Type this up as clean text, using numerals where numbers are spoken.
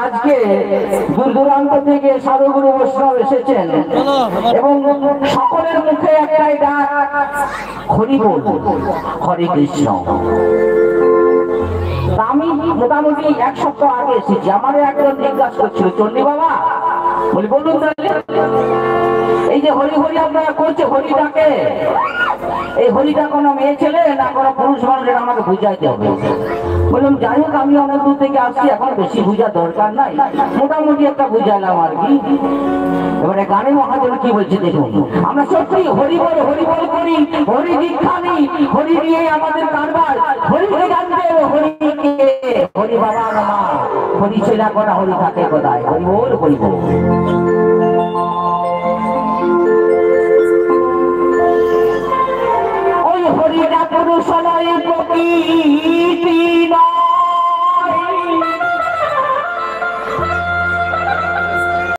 আজকে দূর দূরান্ত থেকে সাধুগুরু বৈষ্ণব এসেছেন এবং সকলের মুখে একটাই ডাক, হরি বল, হরে কৃষ্ণ। আমি মোটামুটি এক সপ্তাহ আগে এসেছি। আমার একজন জিজ্ঞাসা করছিল, চন্ডী বাবা, বলি বলুন তাহলে এই যে হরি হরি আপনারা করছে, হরিটাকে, এই হরিটা কোনো মেয়ে ছেলে না কোনো পুরুষ মানুষের, আমাকে বুঝাইতে হবে। বললাম যাই হোক, আমি অনেক দূর থেকে আসছি, এখন বেশি বুঝার দরকার নাই, মোটামুটি একটা বুঝাইলাম আর কি। এবারে গানে মহাজন কি বলছে দেখুন। আমরা সত্যি হরি বল করি, হরি দীক্ষা নিই, হরি নিয়ে আমাদের কারবার, হরিকে জানতে হরিকে, হরি বাবা মা, হরি ছেলা করা, হরি থাকে কোথায়, হরি বল হরি বল। ওই হরিটা পুরুষ নয় প্রকৃতি,